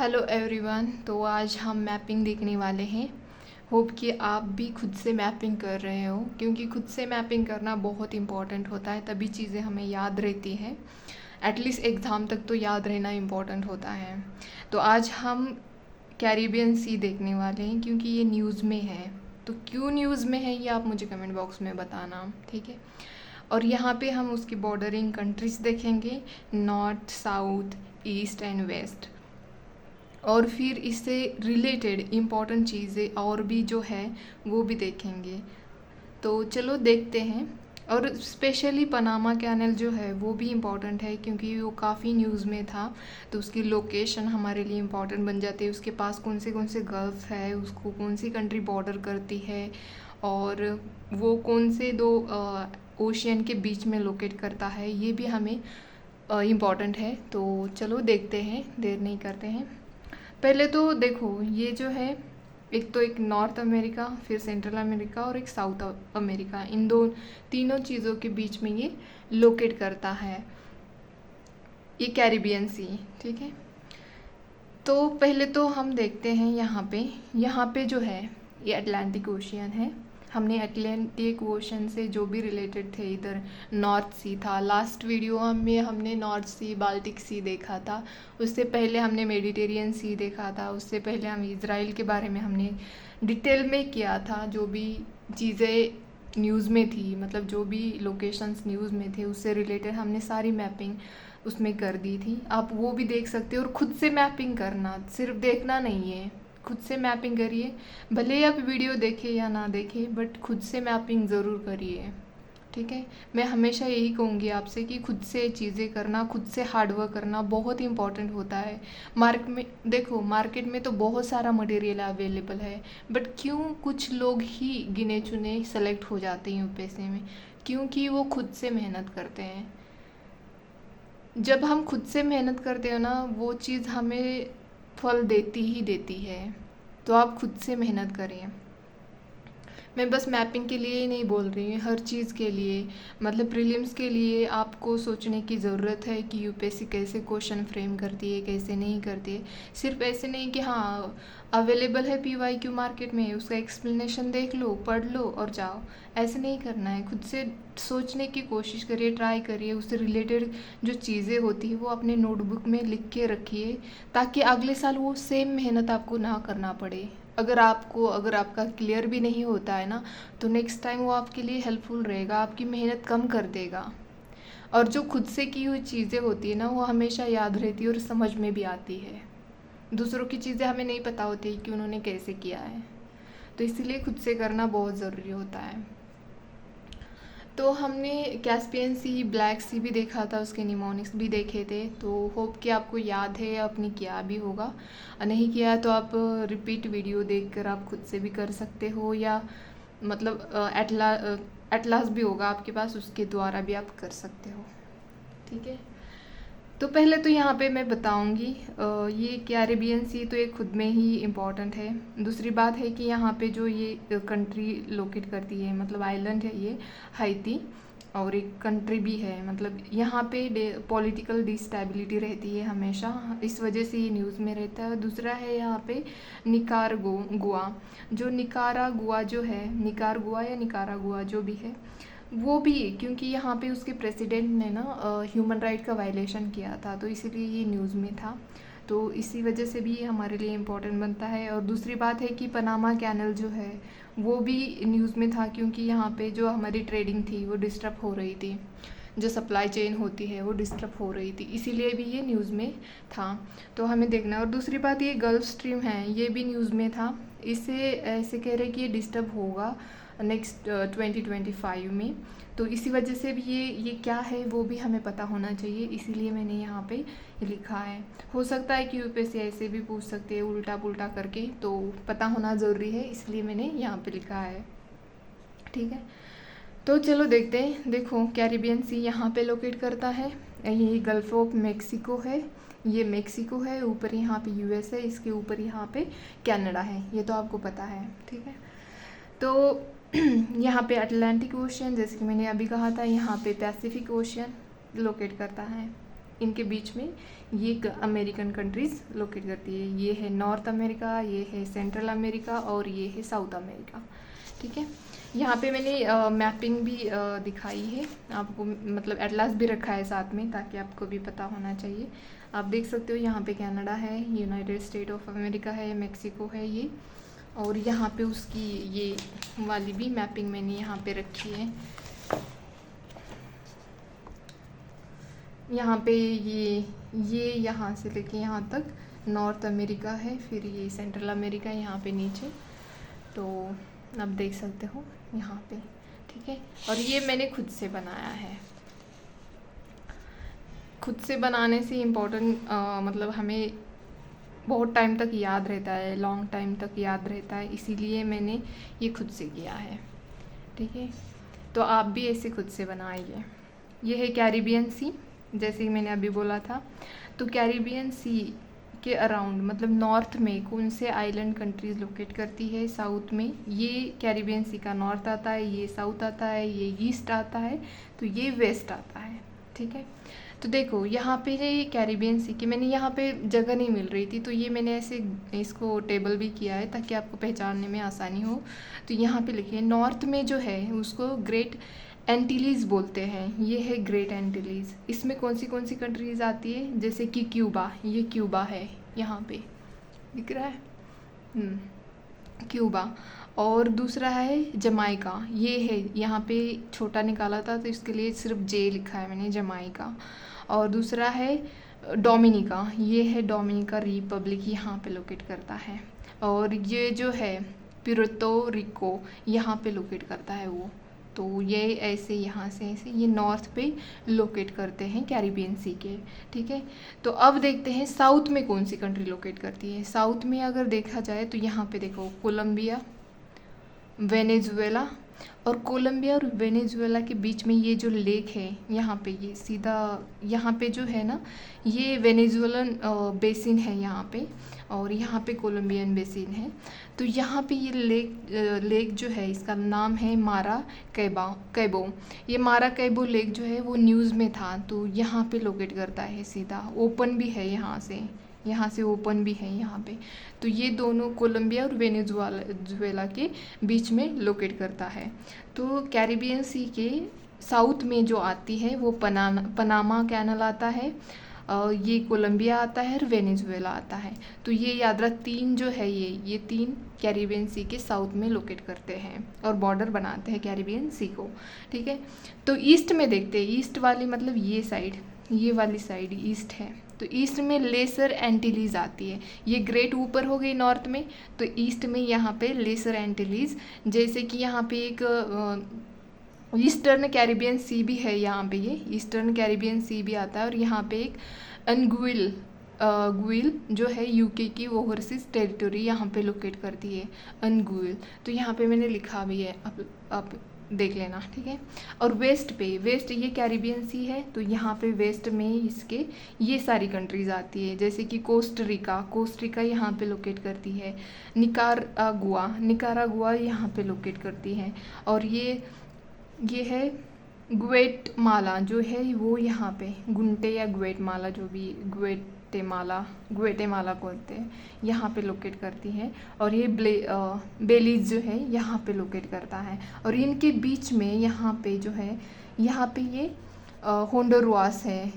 Hello everyone. तो आज हम मैपिंग देखने वाले हैं। होप कि आप भी खुद से मैपिंग कर रहे हो, क्योंकि खुद से मैपिंग करना बहुत इम्पॉर्टेंट होता है, तभी चीज़ें हमें याद रहती हैं। एटलीस्ट एग्ज़ाम तक तो याद रहना इम्पॉर्टेंट होता है। तो आज हम कैरिबियन सी देखने वाले हैं, क्योंकि ये न्यूज़ में है। तो क्यों न्यूज़ में है ये आप मुझे कमेंट बॉक्स में बताना, ठीक है। और यहाँ पे हम उसकी बॉर्डरिंग कंट्रीज़ देखेंगे, north, south, east and west. और फिर इससे रिलेटेड इम्पॉर्टेंट चीज़ें और भी जो है वो भी देखेंगे। तो चलो देखते हैं। और स्पेशली पनामा कैनल जो है वो भी इम्पॉर्टेंट है, क्योंकि वो काफ़ी न्यूज़ में था। तो उसकी लोकेशन हमारे लिए इम्पॉर्टेंट बन जाती है। उसके पास कौन से गल्फ है, उसको कौन सी कंट्री बॉर्डर करती है, और वो कौन से दो ओशियन के बीच में लोकेट करता है, ये भी हमें इम्पॉर्टेंट है। तो चलो देखते हैं, देर नहीं करते हैं। पहले तो देखो, ये जो है एक नॉर्थ अमेरिका, फिर सेंट्रल अमेरिका और एक साउथ अमेरिका, इन तीनों चीज़ों के बीच में ये लोकेट करता है, ये कैरिबियन सी, ठीक है। तो पहले तो हम देखते हैं यहाँ पे जो है ये अटलांटिक ओशियन है। हमने अटलांटिक ओशन से जो भी रिलेटेड थे, इधर नॉर्थ सी था। लास्ट वीडियो में हमने नॉर्थ सी, बाल्टिक सी देखा था। उससे पहले हमने मेडिटेरियन सी देखा था। उससे पहले हम इज़राइल के बारे में हमने डिटेल में किया था। जो भी चीज़ें न्यूज़ में थी, मतलब जो भी लोकेशंस न्यूज़ में थे, उससे रिलेटेड हमने सारी मैपिंग उसमें कर दी थी। आप वो भी देख सकते हो। और ख़ुद से मैपिंग करना, सिर्फ देखना नहीं है, खुद से मैपिंग करिए। भले ही आप वीडियो देखें या ना देखें, बट खुद से मैपिंग ज़रूर करिए, ठीक है। मैं हमेशा यही कहूँगी आपसे कि खुद से चीज़ें करना, खुद से हार्डवर्क करना बहुत इंपॉर्टेंट होता है। मार्केट में तो बहुत सारा मटेरियल अवेलेबल है, बट क्यों कुछ लोग ही गिने चुने सेलेक्ट हो जाते हैं यूपीएससी में? क्योंकि वो खुद से मेहनत करते हैं। जब हम खुद से मेहनत करते हो ना, वो चीज़ हमें फल देती ही देती है। तो आप खुद से मेहनत करिए। मैं बस मैपिंग के लिए ही नहीं बोल रही हूँ, हर चीज़ के लिए। मतलब प्रीलिम्स के लिए आपको सोचने की ज़रूरत है कि यूपीएससी कैसे क्वेश्चन फ्रेम करती है, कैसे नहीं करती है। सिर्फ ऐसे नहीं कि हाँ अवेलेबल है पीवाईक्यू मार्केट में, उसका एक्सप्लेनेशन देख लो, पढ़ लो और जाओ। ऐसे नहीं करना है। खुद से सोचने की कोशिश करिए, ट्राई करिए। उससे रिलेटेड जो चीज़ें होती है वो अपने नोटबुक में लिख के रखिए, ताकि अगले साल वो सेम मेहनत आपको ना करना पड़े। अगर आपका क्लियर भी नहीं होता है ना, तो नेक्स्ट टाइम वो आपके लिए हेल्पफुल रहेगा, आपकी मेहनत कम कर देगा। और जो खुद से की हुई चीज़ें होती है ना, वो हमेशा याद रहती है और समझ में भी आती है। दूसरों की चीज़ें हमें नहीं पता होती कि उन्होंने कैसे किया है। तो इसीलिए खुद से करना बहुत ज़रूरी होता है। तो हमने कैस्पियन सी, ब्लैक सी भी देखा था, उसके निमोनिक्स भी देखे थे। तो होप कि आपको याद है, आपने किया भी होगा। नहीं किया तो आप रिपीट वीडियो देखकर आप खुद से भी कर सकते हो, या मतलब एटलास भी होगा आपके पास, उसके द्वारा भी आप कर सकते हो, ठीक है। तो पहले तो यहाँ पे मैं बताऊँगी, ये कैरिबियन सी तो ये खुद में ही इम्पॉर्टेंट है। दूसरी बात है कि यहाँ पे जो ये कंट्री लोकेट करती है, मतलब आइलैंड है ये, हाइती, और एक कंट्री भी है। मतलब यहाँ पे पॉलिटिकल डिस्टेबिलिटी रहती है हमेशा, इस वजह से ये न्यूज़ में रहता है। दूसरा है यहाँ पे निकारागुआ, जो निकारागुआ जो है, निकारागुआ या निकारागुआ जो भी है, वो भी क्योंकि यहाँ पे उसके प्रेसिडेंट ने ना ह्यूमन राइट का वायलेशन किया था, तो इसीलिए ये न्यूज़ में था। तो इसी वजह से भी ये हमारे लिए इम्पोर्टेंट बनता है। और दूसरी बात है कि पनामा कैनल जो है वो भी न्यूज़ में था, क्योंकि यहाँ पे जो हमारी ट्रेडिंग थी वो डिस्टर्ब हो रही थी, जो सप्लाई चेन होती है वो डिस्टर्ब हो रही थी, इसीलिए भी ये न्यूज़ में था। तो हमें देखना। और दूसरी बात, ये गल्फ स्ट्रीम है, ये भी न्यूज़ में था। इससे ऐसे कह रहे कि ये डिस्टर्ब होगा नेक्स्ट 2025 में। तो इसी वजह से भी ये क्या है वो भी हमें पता होना चाहिए, इसीलिए मैंने यहाँ पे लिखा है। हो सकता है कि यूपीएससी ऐसे भी पूछ सकते हैं उल्टा पुल्टा करके, तो पता होना ज़रूरी है, इसलिए मैंने यहाँ पे लिखा है, ठीक है। तो चलो देखते हैं। देखो, कैरिबियन सी यहाँ पे लोकेट करता है, ये गल्फ ऑफ मेक्सिको है, ये मेक्सिको है, ऊपर यहाँ पे यूएस है, इसके ऊपर यहाँ पे कनाडा है, ये तो आपको पता है, ठीक है। तो यहाँ पे अटलांटिक ओशियन, जैसे कि मैंने अभी कहा था, यहाँ पे पैसिफिक ओशियन लोकेट करता है। इनके बीच में ये अमेरिकन कंट्रीज़ लोकेट करती है। ये है नॉर्थ अमेरिका, ये है सेंट्रल अमेरिका और ये है साउथ अमेरिका। ठीक है, यहाँ पे मैंने मैपिंग भी दिखाई है आपको, मतलब एटलास भी रखा है साथ में, ताकि आपको भी पता होना चाहिए। आप देख सकते हो यहाँ पे कनाडा है, यूनाइटेड स्टेट ऑफ अमेरिका है, मेक्सिको है ये, और यहाँ पे उसकी ये वाली भी मैपिंग मैंने यहाँ पे रखी है। यहाँ पे ये यहाँ से लेके यहाँ तक नॉर्थ अमेरिका है, फिर ये सेंट्रल अमेरिका यहाँ पे नीचे, तो आप देख सकते हो यहाँ पे। ठीक है, और ये मैंने खुद से बनाया है। खुद से बनाने से इम्पोर्टेंट मतलब हमें बहुत टाइम तक याद रहता है, लॉन्ग टाइम तक याद रहता है, इसीलिए मैंने ये खुद से किया है। ठीक है, तो आप भी ऐसे खुद से बनाइए। ये है कैरिबियन सी, जैसे कि मैंने अभी बोला था। तो कैरिबियन सी के अराउंड, मतलब नॉर्थ में कौन से आइलैंड कंट्रीज़ लोकेट करती है? साउथ में ये कैरिबियन सी का नॉर्थ आता है, ये साउथ आता है, ये ईस्ट आता है, तो ये वेस्ट आता है। ठीक है, तो देखो यहाँ पे ये कैरिबियन सी की, मैंने यहाँ पे जगह नहीं मिल रही थी, तो ये मैंने ऐसे इसको टेबल भी किया है ताकि आपको पहचानने में आसानी हो। तो यहाँ पे लिखिए, नॉर्थ में जो है उसको ग्रेट एंटीलीज़ बोलते हैं। ये है ग्रेट एंटीलीज़। इसमें कौन सी कंट्रीज़ आती है? जैसे कि क्यूबा, ये क्यूबा है, यहाँ पे दिख रहा है क्यूबा। और दूसरा है जमाइका, ये है, यहाँ पे छोटा निकाला था तो इसके लिए सिर्फ जे लिखा है मैंने, जमाइका। और दूसरा है डोमिनिका, ये है डोमिनिका रिपब्लिक, यहाँ पे लोकेट करता है। और ये जो है पुर्तो रिको, यहाँ पे लोकेट करता है वो। तो ये ऐसे यहाँ से ऐसे ये नॉर्थ पे लोकेट करते हैं कैरिबियन सी के। ठीक है, तो अब देखते हैं साउथ में कौन सी कंट्री लोकेट करती है। साउथ में अगर देखा जाए तो यहाँ पे देखो, कोलंबिया, वेनेजुएला, और कोलंबिया और वेनेजुएला के बीच में ये जो लेक है, यहाँ पे ये सीधा यहाँ पे जो है ना, ये वेनेजुएलन बेसिन है यहाँ पे, और यहाँ पे कोलंबियन बेसिन है। तो यहाँ पे ये लेक जो है, इसका नाम है मारा कैबो। ये मारा कैबो लेक जो है वो न्यूज़ में था, तो यहाँ पे लोकेट करता है सीधा, ओपन भी है यहाँ से ओपन भी है यहाँ पे। तो ये दोनों कोलंबिया और वेनेजुएला के बीच में लोकेट करता है। तो कैरिबियन सी के साउथ में जो आती है वो पनामा कैनल आता है, ये कोलंबिया आता है और वेनेजुएला आता है। तो ये याद रख, तीन जो है ये तीन कैरिबियन सी के साउथ में लोकेट करते हैं और बॉर्डर बनाते हैं कैरिबियन सी को। ठीक है, तो ईस्ट में देखते हैं, ईस्ट वाली मतलब ये साइड, ये वाली साइड ईस्ट है। तो ईस्ट में लेसर एंटीलीज आती है, ये ग्रेट ऊपर हो गई नॉर्थ में, तो ईस्ट में यहाँ पे लेसर एंटीलीज, जैसे कि यहाँ पे एक ईस्टर्न कैरिबियन सी भी है, यहाँ पे ये ईस्टर्न कैरिबियन सी भी आता है। और यहाँ पे एक गुइल जो है यूके की ओवरसीज टेरिटरी यहाँ पे लोकेट करती है, अनगुइल। तो यहाँ पे मैंने लिखा भी है, आप देख लेना। ठीक है, और वेस्ट ये कैरिबियन सी है, तो यहाँ पे वेस्ट में इसके ये सारी कंट्रीज़ आती है, जैसे कि कोस्टरिका यहाँ पे लोकेट करती है, निकारागुआ यहाँ पे लोकेट करती है। और ये है ग्वेटमाला जो है वो यहाँ पे, गुंटे या ग्वेटमाला जो भी, ग्वेटेमाला बोलते हैं, यहाँ पे लोकेट करती है। और ये बेलीज जो है यहाँ पे लोकेट करता है। और इनके बीच में यहाँ पे जो है, यहाँ पे ये होंडुरास है,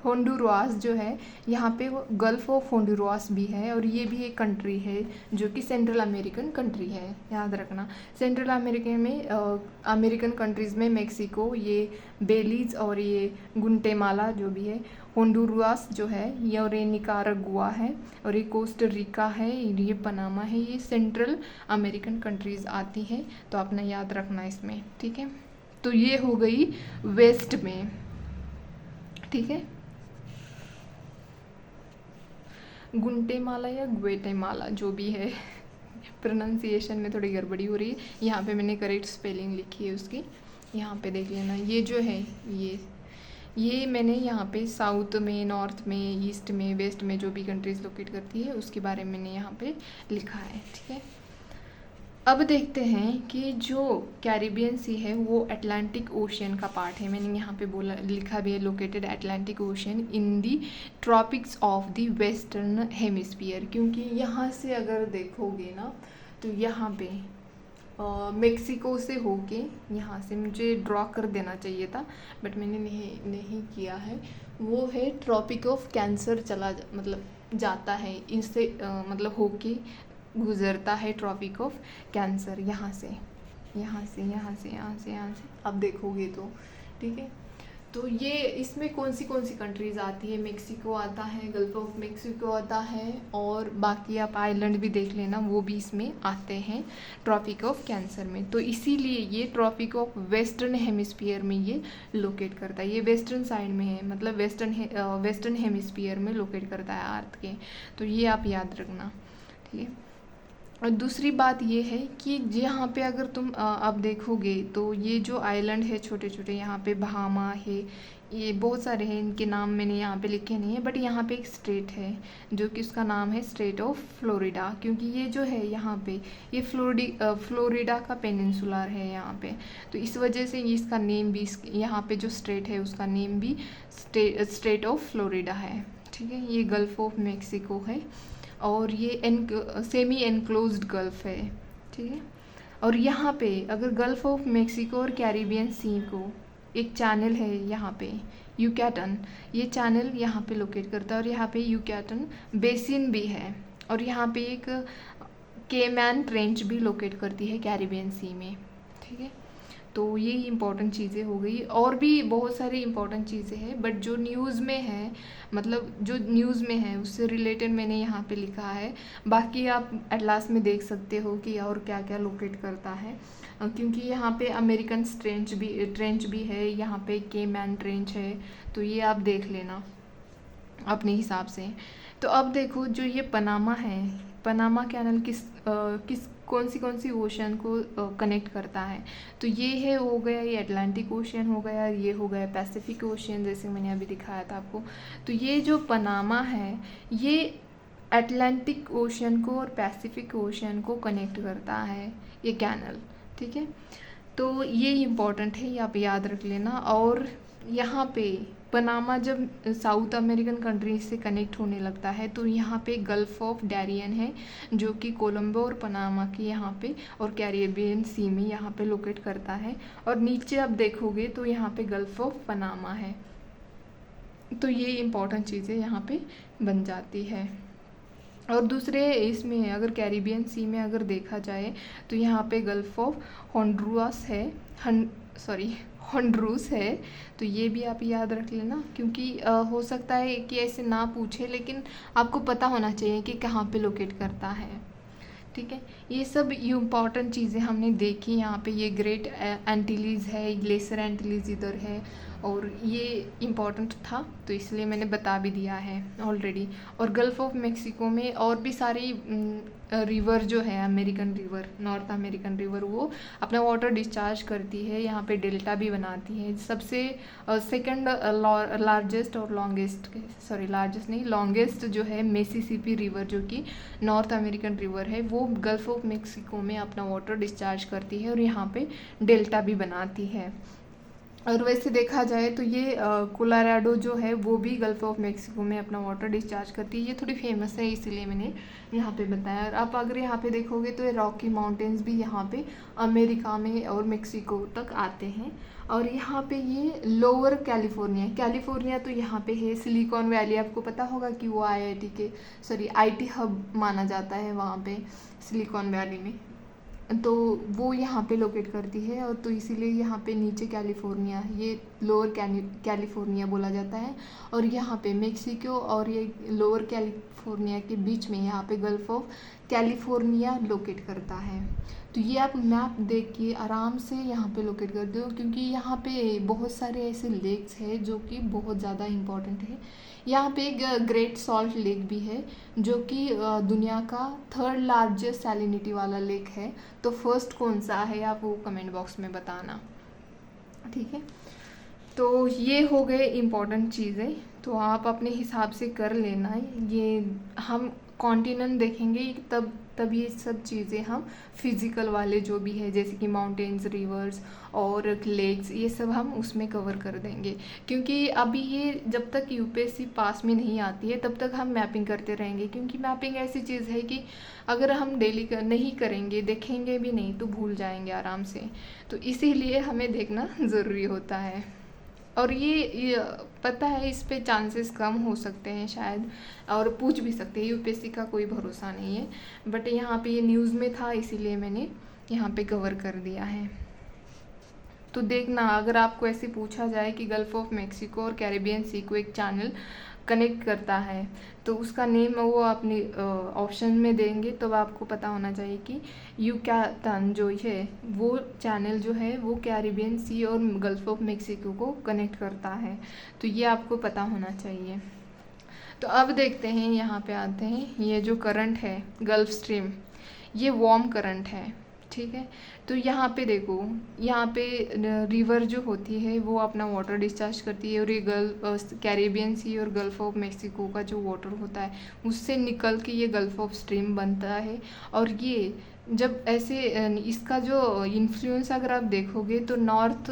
होंडुरास जो है यहाँ पे वो गल्फ ऑफ होंडुरास भी है, और ये भी एक कंट्री है जो कि सेंट्रल अमेरिकन कंट्री है, याद रखना। सेंट्रल अमेरिका में अमेरिकन कंट्रीज़ में मेक्सिको, ये बेलीज और ये गुंटेमाला जो भी है, होंडुरास जो है ये, और ये निकारागुआ है, और ये कोस्टरिका है, ये पनामा है, ये सेंट्रल अमेरिकन कंट्रीज़ आती है, तो आपने याद रखना इसमें। ठीक है, तो ये हो गई वेस्ट में। ठीक है, गुंटेमाला या ग्वेटेमाला जो भी है, प्रोनाउंसिएशन में थोड़ी गड़बड़ी हो रही है। यहाँ पे मैंने करेक्ट स्पेलिंग लिखी है उसकी, यहाँ पे देख लेना। ये जो है ये मैंने यहाँ पे साउथ में, नॉर्थ में, ईस्ट में, वेस्ट में जो भी कंट्रीज़ लोकेट करती है उसके बारे में मैंने यहाँ पे लिखा है। ठीक है, अब देखते हैं कि जो कैरिबियन सी है वो अटलांटिक ओशियन का पार्ट है। मैंने यहाँ पे बोला, लिखा भी है, located Atlantic ocean in the tropics of the western hemisphere. क्योंकि यहाँ से अगर देखोगे ना तो यहाँ पे मेक्सिको से होके, यहाँ से मुझे ड्रॉ कर देना चाहिए था बट मैंने नहीं किया है, वो है ट्रॉपिक ऑफ कैंसर मतलब जाता है इनसे, मतलब होके गुजरता है ट्रॉपिक ऑफ कैंसर यहाँ से आप देखोगे तो, ठीक है। तो ये इसमें कौन सी कंट्रीज़ आती है, मेक्सिको आता है, गल्फ ऑफ मेक्सिको आता है, और बाकी आप आइलैंड भी देख लेना, वो भी इसमें आते हैं ट्रॉपिक ऑफ कैंसर में। तो इसीलिए ये ट्रॉपिक ऑफ वेस्टर्न हेमिस्फीयर में ये लोकेट करता है, ये वेस्टर्न साइड में है, मतलब वेस्टर्न हेमिस्फीयर में लोकेट करता है अर्थ के। तो ये आप याद रखना, ठीक है। और दूसरी बात ये है कि यहाँ पे अगर तुम अब देखोगे तो ये जो आइलैंड है छोटे छोटे, यहाँ पे बहामा है, ये बहुत सारे हैं, इनके नाम मैंने यहाँ पे लिखे नहीं है, बट यहाँ पे एक स्टेट है जो कि उसका नाम है स्टेट ऑफ फ्लोरिडा। क्योंकि ये जो है यहाँ पे ये फ्लोरिडा का पेनिनसुलर है यहाँ पे, तो इस वजह से इसका नेम भी, यहाँ पे जो स्टेट है उसका नेम भी स्टेट ऑफ फ्लोरिडा है, ठीक है। ये गल्फ ऑफ मेक्सिको है और ये सेमी एनक्लोज्ड गल्फ है, ठीक है। और यहाँ पे अगर गल्फ ऑफ मेक्सिको और कैरिबियन सी को एक चैनल है यहाँ पे यूकैटन, ये चैनल यहाँ पे लोकेट करता है, और यहाँ पे यूकैटन बेसिन भी है, और यहाँ पे एक केमैन ट्रेंच भी लोकेट करती है कैरिबियन सी में, ठीक है। तो ये इम्पॉर्टेंट चीज़ें हो गई, और भी बहुत सारी इम्पॉर्टेंट चीज़ें हैं, बट जो न्यूज़ में है, मतलब जो न्यूज़ में है उससे रिलेटेड मैंने यहाँ पे लिखा है। बाकी आप एटलास में देख सकते हो कि और क्या क्या लोकेट करता है, क्योंकि यहाँ पे अमेरिकन ट्रेंच भी है, यहाँ पे केमैन ट्रेंच है, तो ये आप देख लेना अपने हिसाब से। तो अब देखो जो ये पनामा है, पनामा कैनल कौन सी ओशन को कनेक्ट करता है, तो ये है, हो गया ये अटलांटिक ओशियन हो गया, ये हो गया पैसिफिक ओशियन, जैसे मैंने अभी दिखाया था आपको। तो ये जो पनामा है ये अटलांटिक ओशियन को और पैसिफिक ओशियन को कनेक्ट करता है, ये कैनल, ठीक है। तो ये इम्पॉर्टेंट है, ये आप याद रख लेना। और यहाँ पे पनामा जब साउथ अमेरिकन कंट्रीज से कनेक्ट होने लगता है तो यहाँ पे गल्फ ऑफ डैरियन है जो कि कोलंबो और पनामा के यहाँ पे और कैरिबियन सी में यहाँ पे लोकेट करता है, और नीचे आप देखोगे तो यहाँ पे गल्फ ऑफ पनामा है। तो ये इम्पॉर्टेंट चीज़ें यहाँ पे बन जाती है। और दूसरे इसमें अगर कैरिबियन सी में अगर देखा जाए तो यहाँ पे गल्फ ऑफ हॉन्डरूस है, तो ये भी आप याद रख लेना, क्योंकि हो सकता है कि ऐसे ना पूछे, लेकिन आपको पता होना चाहिए कि कहाँ पे लोकेट करता है, ठीक है। ये सब इम्पॉर्टेंट चीज़ें हमने देखी। यहाँ पे ये ग्रेट एंटीलीज है, लेसर एंटीलीज इधर है, और ये इम्पॉर्टेंट था तो इसलिए मैंने बता भी दिया है ऑलरेडी। और गल्फ ऑफ मेक्सिको में और भी सारी रिवर जो है, American river, north American river, वो अपना वाटर डिस्चार्ज करती है, यहाँ पे डेल्टा भी बनाती है। सबसे सेकंड लार्जेस्ट और लॉन्गेस्ट जो है मिसिसिपी रिवर, जो कि नॉर्थ अमेरिकन रिवर है, वो गल्फ ऑफ मेक्सिको में अपना वाटर डिस्चार्ज करती है और यहाँ पे डेल्टा भी बनाती है। और वैसे देखा जाए तो ये कोलोराडो जो है वो भी गल्फ ऑफ मेक्सिको में अपना वाटर डिस्चार्ज करती है, ये थोड़ी फेमस है इसीलिए मैंने यहाँ पे बताया। और आप अगर यहाँ पे देखोगे तो ये रॉकी माउंटेन्स भी यहाँ पे अमेरिका में और मेक्सिको तक आते हैं। और यहाँ पे ये लोअर कैलिफोर्निया तो यहाँ पे है, सिलिकॉन वैली आपको पता होगा कि वो IT हब माना जाता है वहाँ पे सिलिकॉन वैली में, तो वो यहाँ पे लोकेट करती है। और तो इसीलिए यहाँ पे नीचे कैलिफोर्निया, ये लोअर कैलिफोर्निया बोला जाता है, और यहाँ पे मेक्सिको और ये लोअर कैलिफोर्निया के बीच में यहाँ पे गल्फ ऑफ कैलिफोर्निया लोकेट करता है। तो ये आप मैप देख के आराम से यहाँ पे लोकेट कर दो, क्योंकि यहाँ पे बहुत सारे ऐसे लेक्स हैं जो कि बहुत ज़्यादा इम्पॉर्टेंट है। यहाँ पे एक ग्रेट सॉल्ट लेक भी है जो कि दुनिया का 3rd लार्जेस्ट सैलिनिटी वाला लेक है। तो फर्स्ट कौन सा है आप वो कमेंट बॉक्स में बताना, ठीक है। तो ये हो गए इम्पॉर्टेंट चीज़ें, तो आप अपने हिसाब से कर लेना। ये हम कॉन्टिनेंट देखेंगे तब ये सब चीज़ें हम फिज़िकल वाले जो भी है जैसे कि माउंटेन्स, रिवर्स और लेक्स, ये सब हम उसमें कवर कर देंगे। क्योंकि अभी ये जब तक यूपीएससी पास में नहीं आती है तब तक हम मैपिंग करते रहेंगे, क्योंकि मैपिंग ऐसी चीज़ है कि अगर हम डेली नहीं करेंगे, देखेंगे भी नहीं तो भूल जाएंगे आराम से। तो इसीलिए हमें देखना ज़रूरी होता है। और ये पता है इस पे चांसेस कम हो सकते हैं शायद, और पूछ भी सकते हैं, यूपीएससी का कोई भरोसा नहीं है। बट यहाँ पे ये न्यूज़ में था इसीलिए मैंने यहाँ पे कवर कर दिया है। तो देखना, अगर आपको ऐसे पूछा जाए कि गल्फ ऑफ मैक्सिको और कैरिबियन सी को एक चैनल कनेक्ट करता है तो उसका नेम वो अपनी ऑप्शन में देंगे, तो आपको पता होना चाहिए कि युकातान जो है वो चैनल जो है वो कैरिबियन सी और गल्फ ऑफ मैक्सिको को कनेक्ट करता है। तो ये आपको पता होना चाहिए। तो अब देखते हैं, यहाँ पे आते हैं, ये जो करंट है गल्फ स्ट्रीम, ये वार्म करंट है, ठीक है। तो यहाँ पे देखो, यहाँ पे रिवर जो होती है वो अपना वाटर डिस्चार्ज करती है, और ये कैरिबियन सी और गल्फ ऑफ मैक्सिको का जो वाटर होता है उससे निकल के ये गल्फ ऑफ स्ट्रीम बनता है। और ये जब ऐसे इसका जो इन्फ्लुएंस अगर आप देखोगे तो नॉर्थ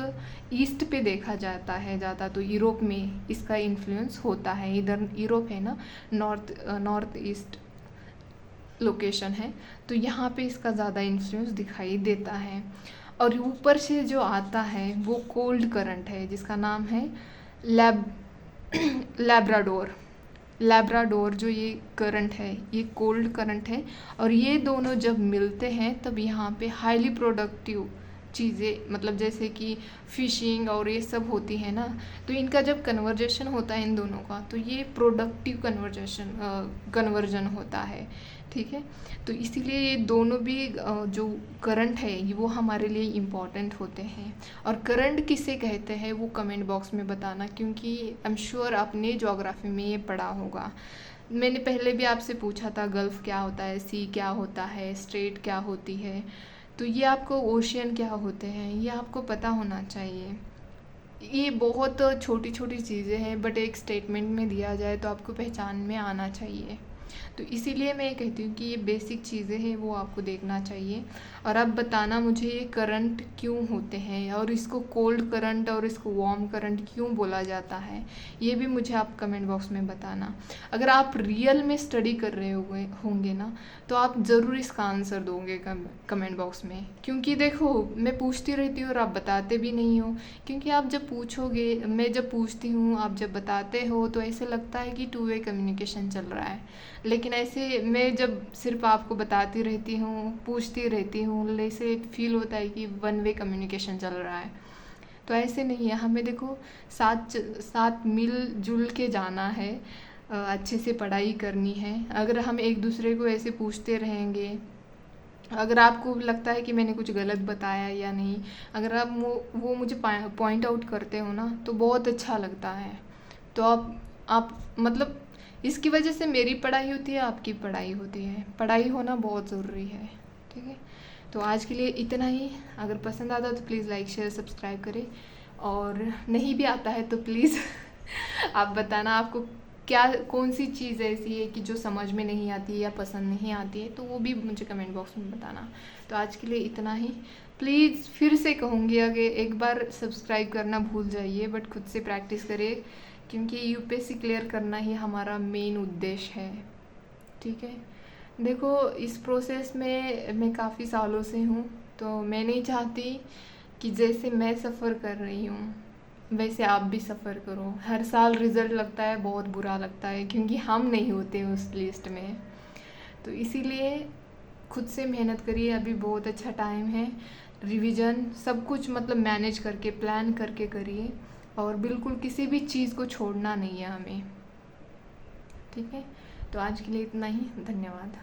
ईस्ट पे देखा जाता है ज़्यादा, तो यूरोप में इसका इन्फ्लुएंस होता है। इधर यूरोप है ना, नॉर्थ ईस्ट लोकेशन है, तो यहाँ पे इसका ज़्यादा इन्फ्लुएंस दिखाई देता है। और ऊपर से जो आता है वो कोल्ड करंट है जिसका नाम है लैब्राडोर जो ये करंट है ये कोल्ड करंट है। और ये दोनों जब मिलते हैं तब यहाँ पे हाईली प्रोडक्टिव चीज़ें, मतलब जैसे कि फिशिंग और ये सब होती है ना, तो इनका जब कन्वर्जेशन होता है इन दोनों का तो ये प्रोडक्टिव कन्वर्जन होता है, ठीक है। तो इसीलिए ये दोनों भी जो करंट है ये वो हमारे लिए इम्पॉर्टेंट होते हैं। और करंट किसे कहते हैं वो कमेंट बॉक्स में बताना, क्योंकि आई एम श्योर आपने ज्योग्राफी में ये पढ़ा होगा। मैंने पहले भी आपसे पूछा था गल्फ क्या होता है, सी क्या होता है, स्ट्रेट क्या होती है, तो ये आपको ओशियन क्या होते हैं ये आपको पता होना चाहिए। ये बहुत छोटी छोटी चीज़ें हैं बट एक स्टेटमेंट में दिया जाए तो आपको पहचान में आना चाहिए। तो इसीलिए मैं ये कहती हूँ कि ये बेसिक चीज़ें हैं वो आपको देखना चाहिए। और अब बताना मुझे ये करंट क्यों होते हैं और इसको कोल्ड करंट और इसको वार्म करंट क्यों बोला जाता है, ये भी मुझे आप कमेंट बॉक्स में बताना। अगर आप रियल में स्टडी कर रहे होंगे ना तो आप ज़रूर इसका आंसर दोगे कमेंट बॉक्स में, क्योंकि देखो मैं पूछती रहती हूँ और आप बताते भी नहीं हो। क्योंकि आप जब पूछोगे, मैं जब पूछती हूँ आप जब बताते हो तो ऐसे लगता है कि 2 वे कम्युनिकेशन चल रहा है, लेकिन ऐसे मैं जब सिर्फ आपको बताती रहती हूँ, पूछती रहती हूँ, ऐसे फील होता है कि 1 वे कम्युनिकेशन चल रहा है। तो ऐसे नहीं है, हमें देखो साथ मिलजुल के जाना है, अच्छे से पढ़ाई करनी है। अगर हम एक दूसरे को ऐसे पूछते रहेंगे, अगर आपको लगता है कि मैंने कुछ गलत बताया या नहीं, अगर आप वो मुझे पॉइंट आउट करते हो ना तो बहुत अच्छा लगता है। तो आप मतलब इसकी वजह से मेरी पढ़ाई होती है, आपकी पढ़ाई होती है, पढ़ाई होना बहुत ज़रूरी है, ठीक है। तो आज के लिए इतना ही। अगर पसंद आता तो प्लीज़ लाइक शेयर सब्सक्राइब करें, और नहीं भी आता है तो प्लीज़ आप बताना आपको क्या कौन सी चीज़ ऐसी है कि जो समझ में नहीं आती है या पसंद नहीं आती है, तो वो भी मुझे कमेंट बॉक्स में बताना। तो आज के लिए इतना ही। प्लीज़ फिर से कहूँगी, अगर एक बार सब्सक्राइब करना भूल जाइए बट खुद से प्रैक्टिस करिए, क्योंकि यूपीएससी क्लियर करना ही हमारा मेन उद्देश्य है, ठीक है। देखो इस प्रोसेस में मैं काफ़ी सालों से हूँ, तो मैं नहीं चाहती कि जैसे मैं सफ़र कर रही हूँ वैसे आप भी सफ़र करो। हर साल रिज़ल्ट लगता है, बहुत बुरा लगता है क्योंकि हम नहीं होते उस लिस्ट में। तो इसीलिए खुद से मेहनत करिए, अभी बहुत अच्छा टाइम है। रिवीजन सब कुछ मतलब मैनेज करके, प्लान करके करिए, और बिल्कुल किसी भी चीज़ को छोड़ना नहीं है हमें, ठीक है। तो आज के लिए इतना ही, धन्यवाद।